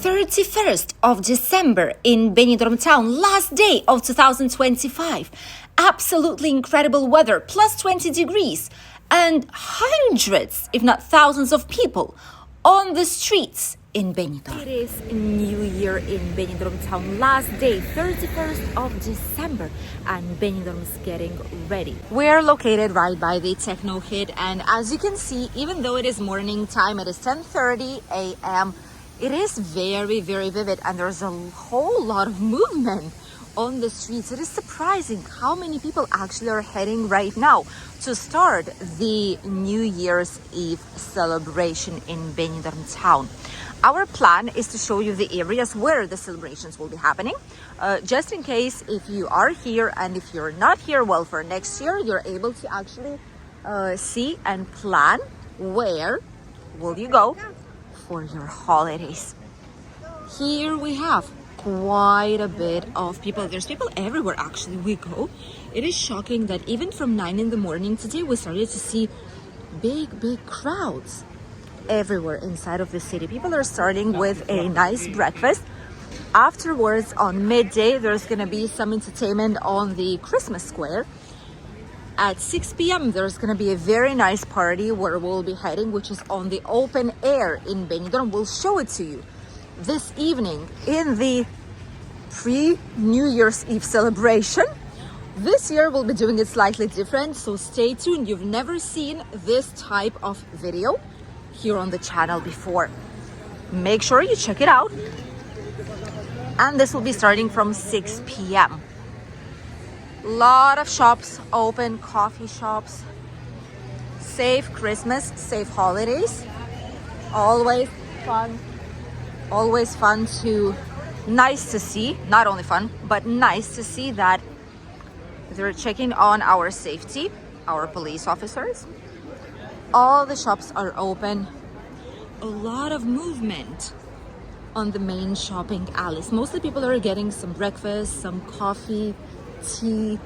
31st of December in Benidorm town, last day of 2025. Absolutely incredible weather, plus 20 degrees, and hundreds, if not thousands of people on the streets in Benidorm. It is New Year in Benidorm town, last day, 31st of December, and Benidorm's getting ready. We're located right by the techno hit, and as you can see, even though it is morning time, it is 10:30 a.m. It is very, very vivid, and there's a whole lot of movement on the streets. It is surprising how many people actually are heading right now to start the New Year's Eve celebration in Benidorm town. Our plan is to show you the areas where the celebrations will be happening, just in case if you are here, and if you're not here, well, for next year, you're able to actually see and plan where will you go for your holidays. Here we have quite a bit of people. There's people everywhere actually we go. It is shocking that even from 9 in the morning today we started to see big crowds everywhere inside of the city. People are starting with a nice breakfast. Afterwards, on midday, there's gonna be some entertainment on the Christmas square. At 6 p.m. there's gonna be a very nice party where we'll be heading, which is on the open air in Benidorm. We'll show it to you this evening in the pre-New Year's Eve celebration. This year we'll be doing it slightly different, so stay tuned. You've never seen this type of video here on the channel before. Make sure you check it out. And this will be starting from 6 p.m. Lot of shops open, coffee shops. Safe Christmas, safe holidays. Always fun to, nice to see, not only fun, but nice to see that they're checking on our safety, our police officers. All the shops are open. A lot of movement on the main shopping alleys. Mostly people are getting some breakfast, some coffee, tea.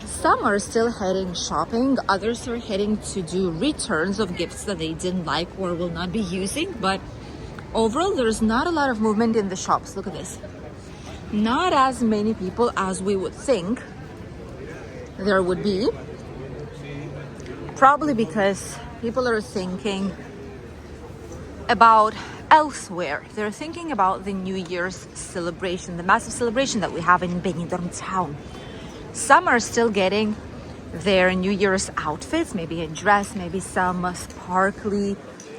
Some are still heading shopping. Others are heading to do returns of gifts that they didn't like or will not be using. But overall, there's not a lot of movement in the shops. Look at this. Not as many people as we would think there would be. Probably because people are thinking about elsewhere. They're thinking about the New Year's celebration, the massive celebration that we have in Benidorm town. Some are still getting their New Year's outfits, maybe a dress, maybe some sparkly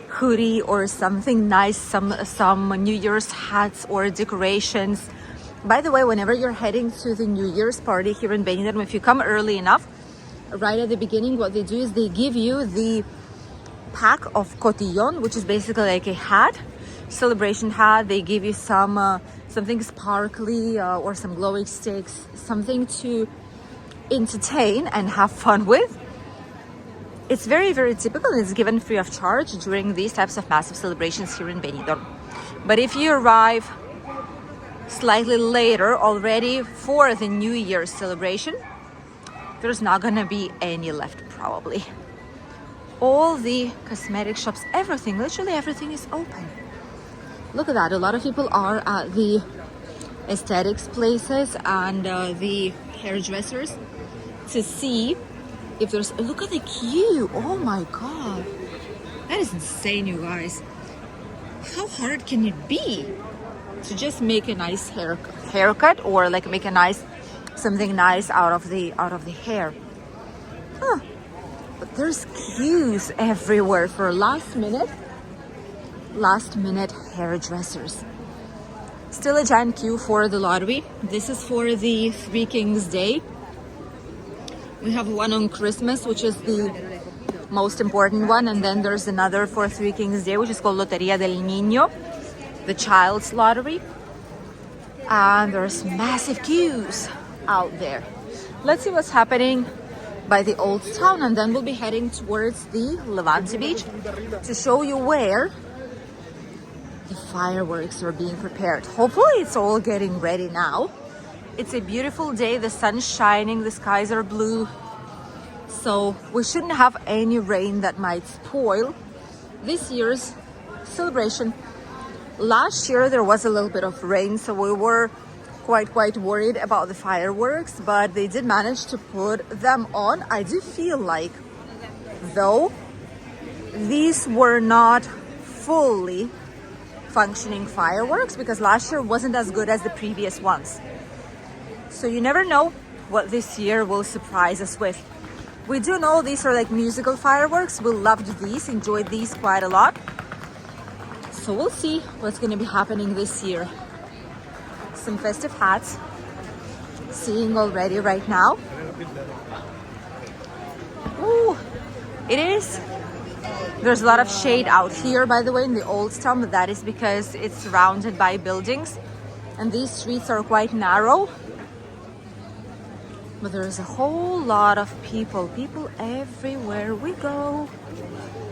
hoodie or something nice, some New Year's hats or decorations. By the way, whenever you're heading to the New Year's party here in Benidorm, if you come early enough, right at the beginning, what they do is they give you the pack of cotillon, which is basically like a hat, celebration hat. They give you some something sparkly or some glowing sticks, something to entertain and have fun with. It's very, very typical, and it's given free of charge during these types of massive celebrations here in Benidorm. But if you arrive slightly later already for the New Year's celebration, there's not gonna be any left probably. All the cosmetic shops, everything, literally everything is open. Look at that. A lot of people are at the aesthetics places and the hairdressers to see if there's, look at the queue. Oh my god, that is insane, you guys. How hard can it be to just make a nice haircut or like make a nice something nice out of the hair? But there's queues everywhere for last minute hairdressers. Still a giant queue for the lottery. This is for the Three Kings Day. We have one on Christmas, which is the most important one, and then there's another for Three Kings Day, which is called Loteria del Niño, the child's lottery. And there's massive queues out there. Let's see what's happening by the old town, and then we'll be heading towards the Levante Beach to show you where the fireworks are being prepared. Hopefully it's all getting ready now. It's a beautiful day, the sun's shining, the skies are blue, so we shouldn't have any rain that might spoil this year's celebration Last year there was a little bit of rain, so we were quite worried about the fireworks, but they did manage to put them on. I do feel like, though, these were not fully functioning fireworks because last year wasn't as good as the previous ones. So you never know what this year will surprise us with. We do know these are like musical fireworks. We loved these, enjoyed these quite a lot. So we'll see what's going to be happening this year. Some festive hats, seeing already right now. Ooh, it is. There's a lot of shade out here, by the way, in the old town, but that is because it's surrounded by buildings and these streets are quite narrow. But there's a whole lot of people everywhere we go.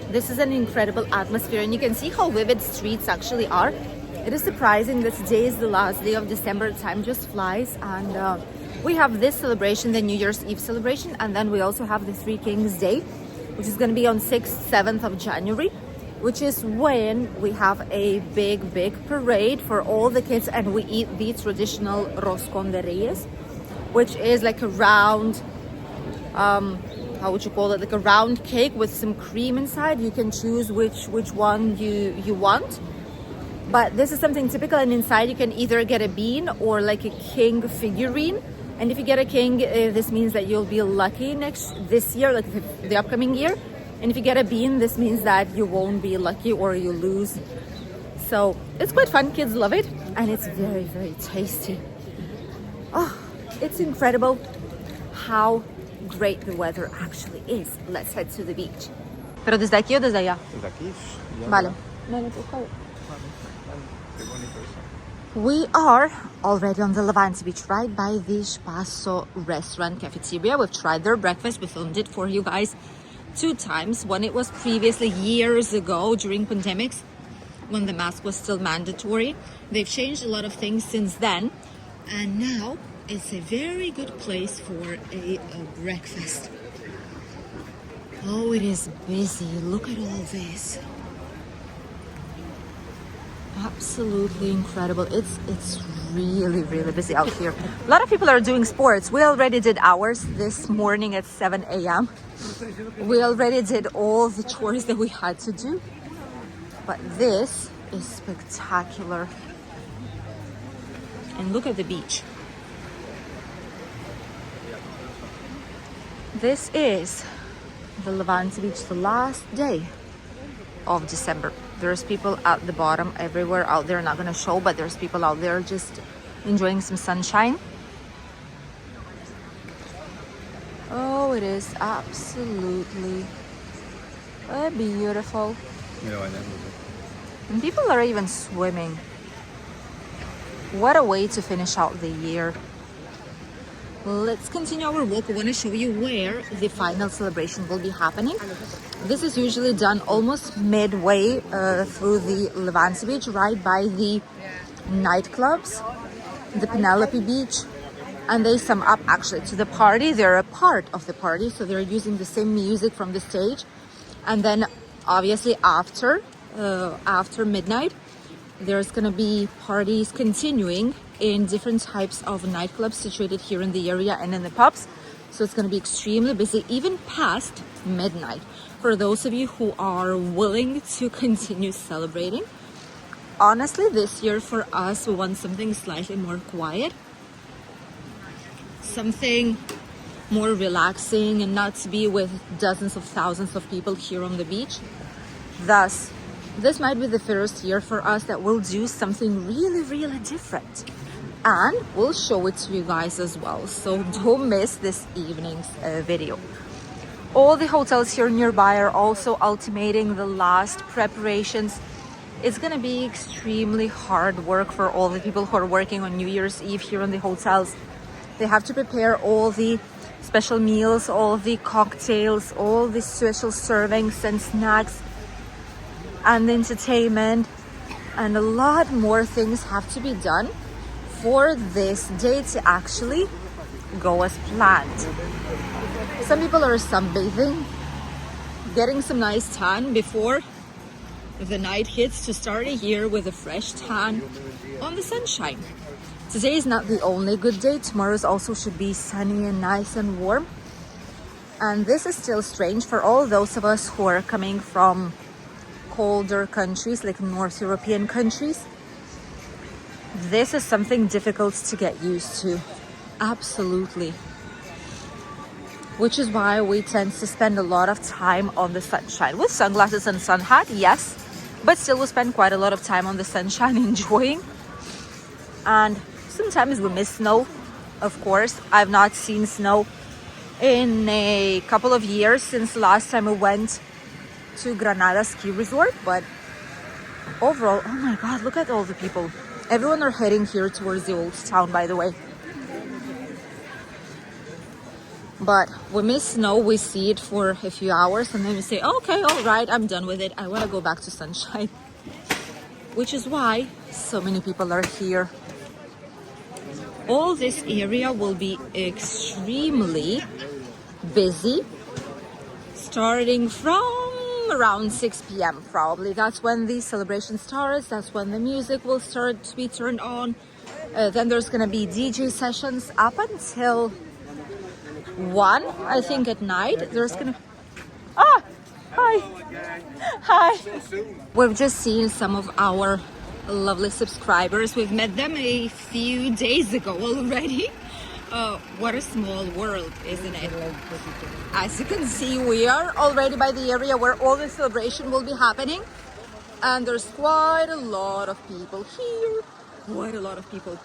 This is an incredible atmosphere, and you can see how vivid streets actually are. It is surprising that today is the last day of December. Time just flies, and we have this celebration, the New Year's Eve celebration, and then we also have the Three Kings Day, which is going to be on 6th, 7th of January, which is when we have a big parade for all the kids, and we eat the traditional roscon de reyes, which is like a round, how would you call it, like a round cake with some cream inside. You can choose which one you want, but this is something typical, and inside you can either get a bean or like a king figurine. And if you get a king, this means that you'll be lucky this year, like the upcoming year. And if you get a bean, this means that you won't be lucky or you lose. So it's quite fun. Kids love it, and it's very tasty. Oh, it's incredible how great the weather actually is. Let's head to the beach. Pero desde aquí o desde allá? Desde aquí. Vale. We are already on the Levante Beach, right by the Spasso restaurant cafeteria. We've tried their breakfast. We filmed it for you guys 2 times. One, it was previously years ago during pandemics when the mask was still mandatory. They've changed a lot of things since then, and now it's a very good place for a breakfast. Oh, it is busy. Look at all this. Absolutely incredible. It's really busy out here. A lot of people are doing sports. We already did ours this morning at 7 a.m. We already did all the chores that we had to do. But this is spectacular. And look at the beach. This is the Levante Beach, the last day of December. There's people at the bottom everywhere out there, not gonna show, but there's people out there just enjoying some sunshine. Oh, it is absolutely beautiful. And people are even swimming. What a way to finish out the year. Let's continue our walk. We want to show you where the final celebration will be happening. This is usually done almost midway through the Levante Beach, right by the nightclubs, the Penelope Beach, and they sum up actually to the party. They're a part of the party, so they're using the same music from the stage. And then obviously after midnight, there's gonna be parties continuing in different types of nightclubs situated here in the area and in the pubs. So it's gonna be extremely busy even past midnight for those of you who are willing to continue celebrating. Honestly, this year for us, we want something slightly more quiet, something more relaxing, and not to be with dozens of thousands of people here on the beach. Thus, this might be the first year for us that we'll do something really different, and we'll show it to you guys as well. So don't miss this evening's video. All the hotels here nearby are also ultimating the last preparations. It's gonna be extremely hard work for all the people who are working on New Year's Eve here in the hotels. They have to prepare all the special meals, all the cocktails, all the special servings and snacks and entertainment, and a lot more things have to be done for this day to actually go as planned. Some people are sunbathing, getting some nice tan before the night hits to start a year with a fresh tan on the sunshine. Today is not the only good day. Tomorrow's also should be sunny and nice and warm. And this is still strange for all those of us who are coming from colder countries, like North European countries. This is something difficult to get used to. Absolutely. Which is why we tend to spend a lot of time on the sunshine. With sunglasses and sun hat, yes. But still we spend quite a lot of time on the sunshine enjoying. And sometimes we miss snow, of course. I've not seen snow in a couple of years since last time we went to Granada ski resort. But overall, oh my God, look at all the people. Everyone are heading here towards the old town, by the way. But we miss snow, we see it for a few hours and then we say, okay, all right, I'm done with it. I want to go back to sunshine. Which is why so many people are here. All this area will be extremely busy starting from around 6 p.m. probably. That's when the celebration starts. That's when the music will start to be turned on. Then there's going to be DJ sessions up until 1, I think, at night. There's going to... Ah! Hi! Hi! We've just seen some of our lovely subscribers. We've met them a few days ago already. What a small world, isn't it? As you can see, we are already by the area where all the celebration will be happening. And there's quite a lot of people here. Quite a lot of people.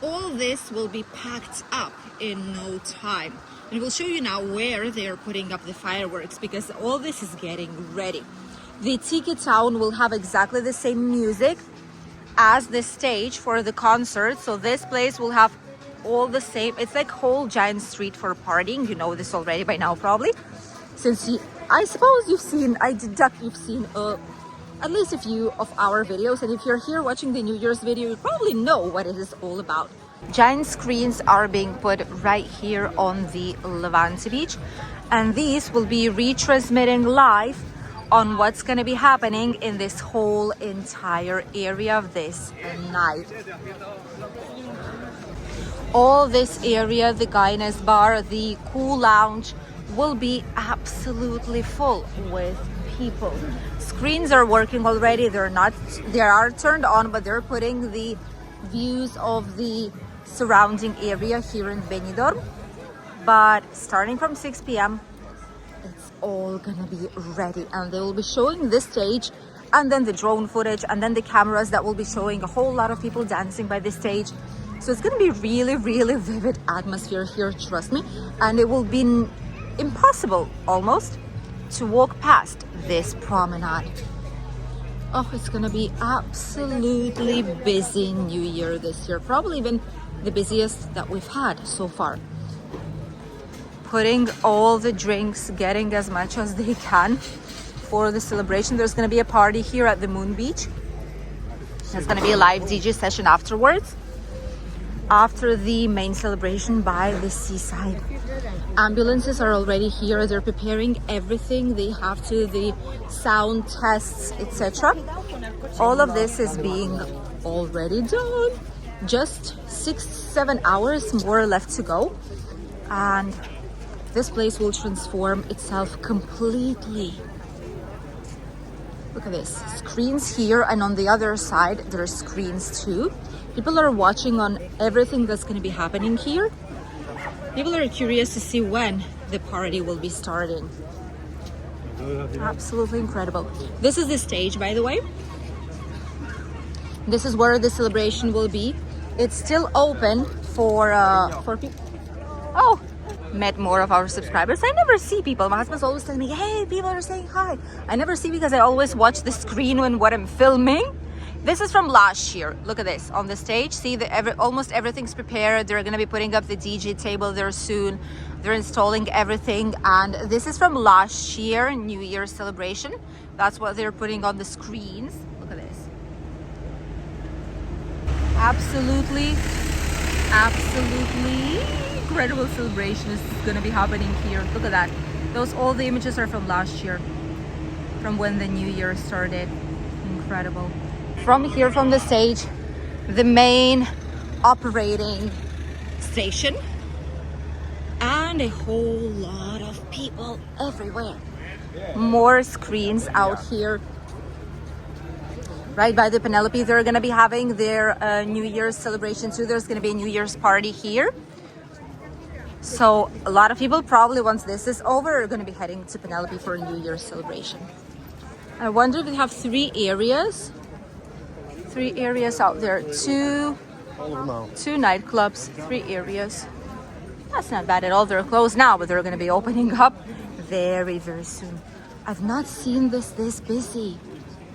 All this will be packed up in no time. And we'll show you now where they're putting up the fireworks, because all this is getting ready. The Tiki Town will have exactly the same music as the stage for the concert. So this place will have all the same. It's like whole giant street for partying. You know this already by now probably. Since I suppose you've seen, I deduct you've seen at least a few of our videos. And if you're here watching the New Year's video, you probably know what it is all about. Giant screens are being put right here on the Levante Beach. And these will be retransmitting live on what's going to be happening in this whole entire area of this night. All this area, the Guinness bar, the cool lounge, will be absolutely full with people. Screens are working already. They are turned on, but they're putting the views of the surrounding area here in Benidorm. But starting from 6 p.m. it's all gonna be ready, and they will be showing this stage and then the drone footage and then the cameras that will be showing a whole lot of people dancing by this stage. So it's gonna be really, really vivid atmosphere here, trust me. And it will be impossible almost to walk past this promenade. Oh, it's gonna be absolutely busy New Year this year, probably even the busiest that we've had so far. Putting all the drinks, getting as much as they can for the celebration. There's going to be a party here at the Moon Beach. There's going to be a live DJ session afterwards, after the main celebration by the seaside. Ambulances are already here. They're preparing everything they have to, the sound tests, etc. All of this is being already done. Just 6-7 hours more left to go, and this place will transform itself completely. Look at this. Screens here, and on the other side there are screens too. People are watching on everything that's going to be happening here. People are curious to see when the party will be starting. Absolutely incredible. This is the stage, by the way. This is where the celebration will be. It's still open for people. Oh, met more of our subscribers. I never see people. My husband's always telling me, hey, people are saying hi. I never see, because I always watch the screen when what I'm filming. This is from last year. Look at this on the stage. See, almost everything's prepared. They're going to be putting up the DJ table there soon. They're installing everything. And this is from last year, New Year's celebration. That's what they're putting on the screens. Look at this. Absolutely incredible celebration is going to be happening here. Look at that. All the images are from last year, from when the New Year started. Incredible. From here, from the stage, the main operating station, and a whole lot of people everywhere. More screens out here. Right by the Penelope, they're gonna be having their New Year's celebration too. There's gonna be a New Year's party here. So a lot of people probably, once this is over, are gonna be heading to Penelope for a New Year's celebration. I wonder if they have three areas out there. Two nightclubs, 3 areas. That's not bad at all. They're closed now, but they're gonna be opening up very, very soon. I've not seen this busy.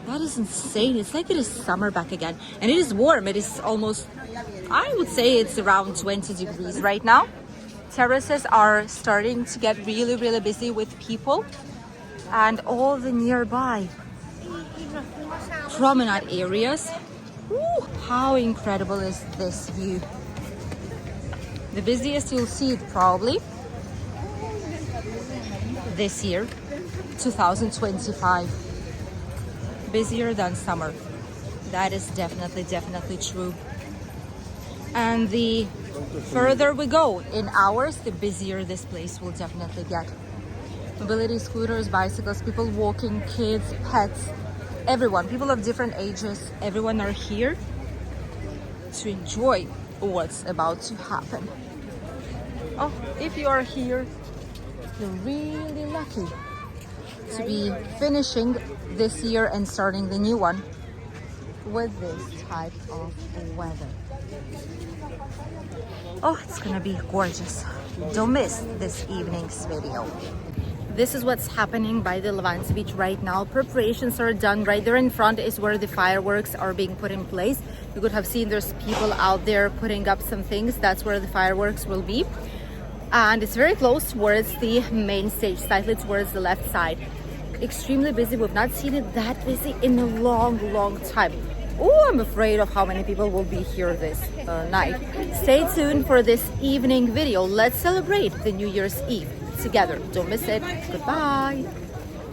That is insane. It's like it is summer back again. And it is warm. It is almost, I would say it's around 20 degrees right now. Terraces are starting to get really, really busy with people. And all the nearby promenade areas. Ooh, how incredible is this view. The busiest you'll see it probably this year, 2025. Busier than summer. That is definitely true. And the further we go in hours, the busier this place will definitely get. Mobility scooters, bicycles, people walking, kids, pets, everyone, people of different ages, everyone are here to enjoy what's about to happen. Oh, if you are here, you're really lucky to be finishing this year and starting the new one with this type of weather. Oh, it's gonna be gorgeous. Don't miss this evening's video. This is what's happening by the Levante Beach right now. Preparations are done. Right there in front is where the fireworks are being put in place. You could have seen there's people out there putting up some things. That's where the fireworks will be. And it's very close towards the main stage, slightly towards the left side. Extremely busy. We've not seen it that busy in a long time. Oh, I'm afraid of how many people will be here this night. Stay tuned for this evening video. Let's celebrate the New Year's Eve together. Don't miss it. Goodbye.